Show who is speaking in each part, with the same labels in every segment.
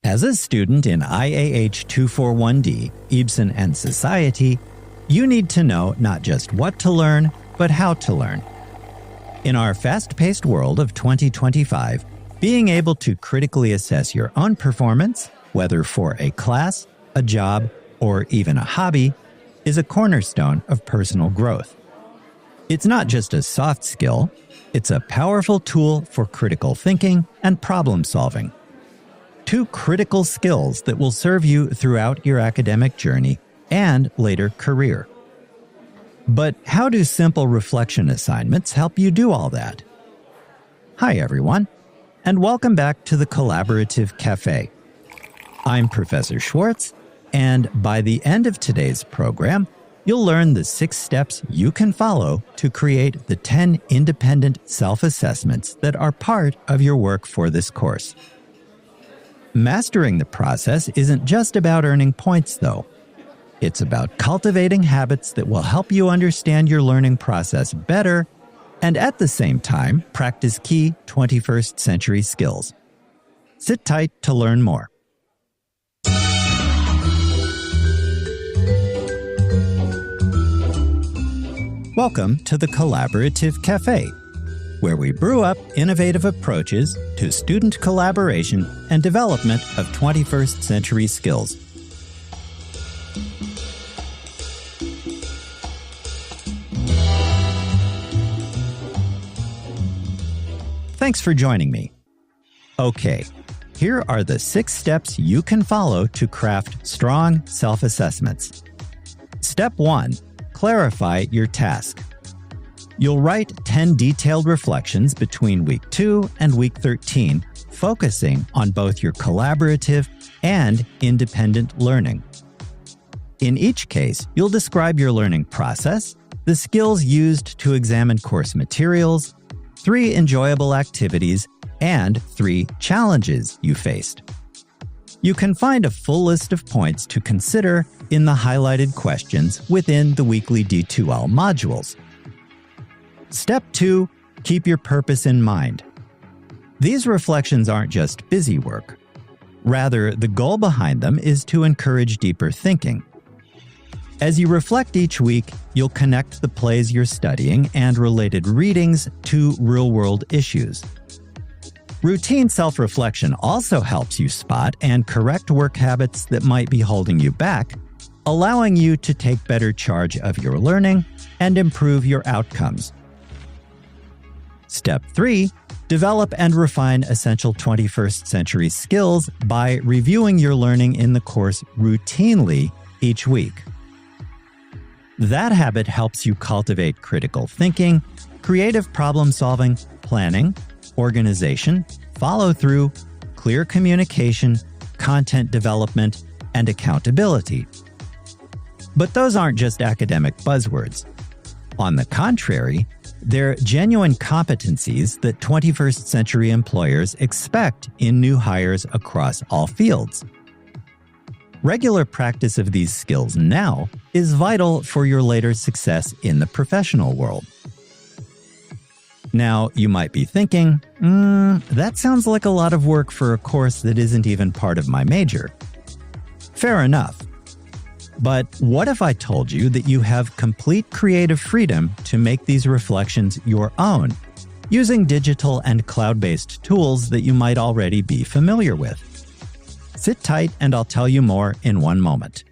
Speaker 1: As a student in IAH241D Ibsen and Society, you need to know not just what to learn, but how to learn. In our fast-paced world of 2025, being able to critically assess your own performance, whether for a class, a job, or even a hobby, is a cornerstone of personal growth. It's not just a soft skill, it's a powerful tool for critical thinking and problem solving. Two critical skills that will serve you throughout your academic journey and later career. But how do simple reflection assignments help you do all that? Hi everyone, and welcome back to the Collaborative Café. I'm Professor Schwartz, and by the end of today's program, you'll learn the 6 steps you can follow to create the 10 independent self-assessments that are part of your work for this course. Mastering the process isn't just about earning points, though. It's about cultivating habits that will help you understand your learning process better and at the same time practice key 21st century skills. Sit tight to learn more. Welcome to the Collaborative Café, where we brew up innovative approaches to student collaboration and development of 21st century skills. Thanks for joining me. Okay, here are the 6 steps you can follow to craft strong self-assessments. Step 1. Clarify your task. You'll write 10 detailed reflections between week 2 and week 13, focusing on both your collaborative and independent learning. In each case, you'll describe your learning process, the skills used to examine course materials, 3 enjoyable activities, and 3 challenges you faced. You can find a full list of points to consider in the highlighted questions within the weekly D2L modules. Step 2. Keep your purpose in mind. These reflections aren't just busy work. Rather, the goal behind them is to encourage deeper thinking. As you reflect each week, you'll connect the plays you're studying and related readings to real-world issues. Routine self-reflection also helps you spot and correct work habits that might be holding you back, allowing you to take better charge of your learning and improve your outcomes. Step 3. Develop and refine essential 21st century skills by reviewing your learning in the course routinely each week. That habit helps you cultivate critical thinking, creative problem solving, planning, organization, follow-through, clear communication, content development, and accountability. But those aren't just academic buzzwords. On the contrary, they're genuine competencies that 21st century employers expect in new hires across all fields. Regular practice of these skills now is vital for your later success in the professional world. Now, you might be thinking, that sounds like a lot of work for a course that isn't even part of my major. Fair enough. But what if I told you that you have complete creative freedom to make these reflections your own, using digital and cloud-based tools that you might already be familiar with? Sit tight and I'll tell you more in one moment.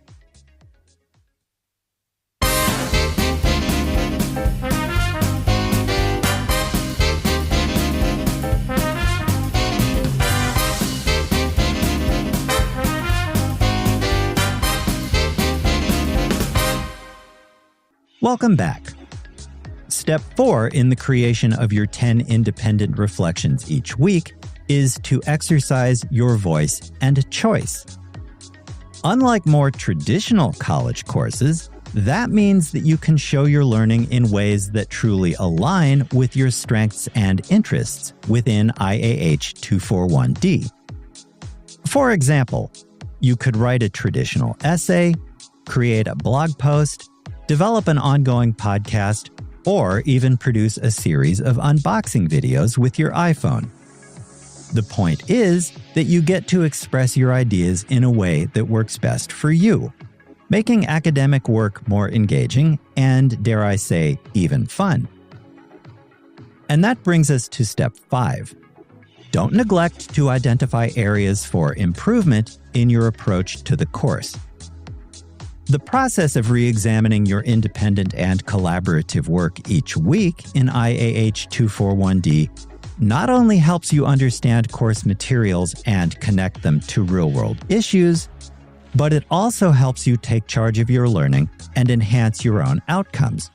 Speaker 1: Welcome back. Step 4 in the creation of your 10 independent reflections each week is to exercise your voice and choice. Unlike more traditional college courses, that means that you can show your learning in ways that truly align with your strengths and interests within IAH241D. For example, you could write a traditional essay, create a blog post, develop an ongoing podcast, or even produce a series of unboxing videos with your iPhone. The point is that you get to express your ideas in a way that works best for you, making academic work more engaging and, dare I say, even fun. And that brings us to step 5. Don't neglect to identify areas for improvement in your approach to the course. The process of re-examining your independent and collaborative work each week in IAH241D not only helps you understand course materials and connect them to real-world issues, but it also helps you take charge of your learning and enhance your own outcomes.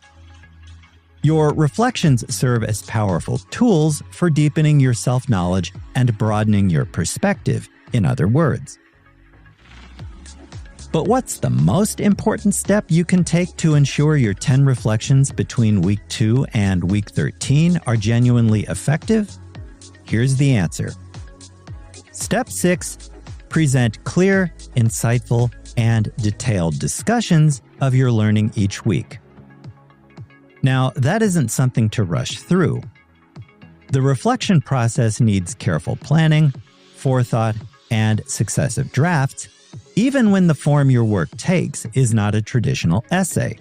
Speaker 1: Your reflections serve as powerful tools for deepening your self-knowledge and broadening your perspective, in other words. But what's the most important step you can take to ensure your 10 reflections between week 2 and week 13 are genuinely effective? Here's the answer. Step 6. Present clear, insightful, and detailed discussions of your learning each week. Now, that isn't something to rush through. The reflection process needs careful planning, forethought, and successive drafts, even when the form your work takes is not a traditional essay.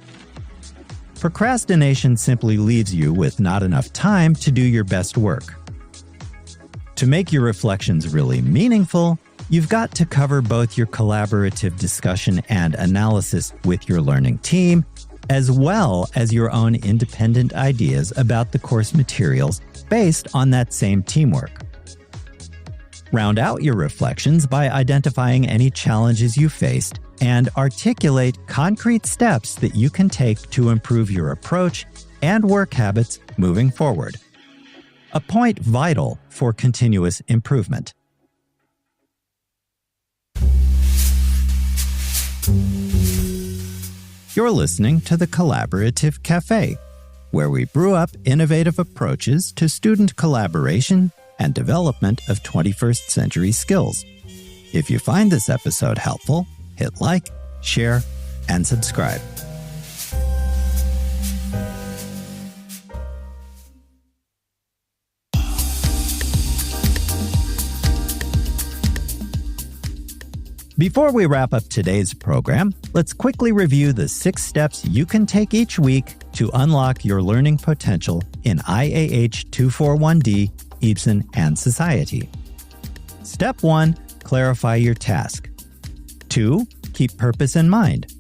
Speaker 1: Procrastination simply leaves you with not enough time to do your best work. To make your reflections really meaningful, you've got to cover both your collaborative discussion and analysis with your learning team, as well as your own independent ideas about the course materials based on that same teamwork. Round out your reflections by identifying any challenges you faced and articulate concrete steps that you can take to improve your approach and work habits moving forward. A point vital for continuous improvement. You're listening to the Collaborative Café, where we brew up innovative approaches to student collaboration and development of 21st century skills. If you find this episode helpful, hit like, share, and subscribe. Before we wrap up today's program, let's quickly review the 6 steps you can take each week to unlock your learning potential in IAH241D Ibsen and Society. Step 1. Clarify your task. 2. Keep purpose in mind.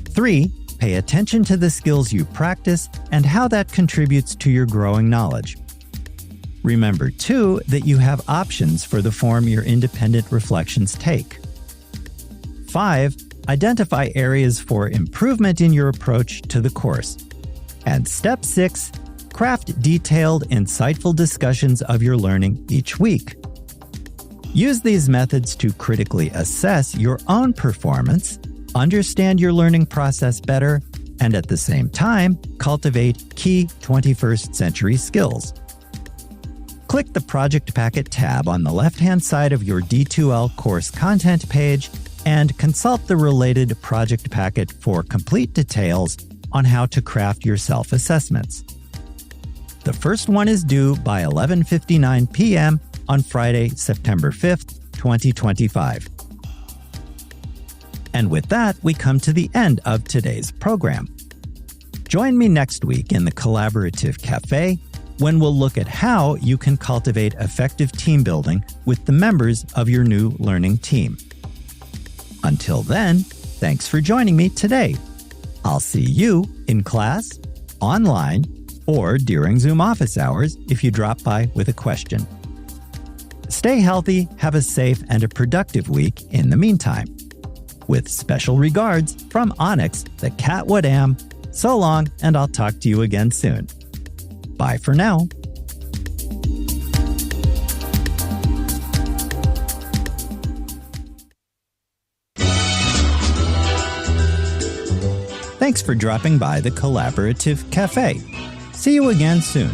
Speaker 1: 3. Pay attention to the skills you practice and how that contributes to your growing knowledge. Remember, too, that you have options for the form your independent reflections take. 5. Identify areas for improvement in your approach to the course. And step 6. Craft detailed, insightful discussions of your learning each week. Use these methods to critically assess your own performance, understand your learning process better, and at the same time, cultivate key 21st century skills. Click the Project Packet tab on the left-hand side of your D2L course content page and consult the related project packet for complete details on how to craft your self-assessments. The first one is due by 11:59 p.m. on Friday, September 5th, 2025. And with that, we come to the end of today's program. Join me next week in the Collaborative Café when we'll look at how you can cultivate effective team building with the members of your new learning team. Until then, thanks for joining me today. I'll see you in class, online, or during Zoom office hours if you drop by with a question. Stay healthy, have a safe and a productive week in the meantime. With special regards from Onyx, the cat what am. So long, and I'll talk to you again soon. Bye for now. Thanks for dropping by the Collaborative Café. See you again soon.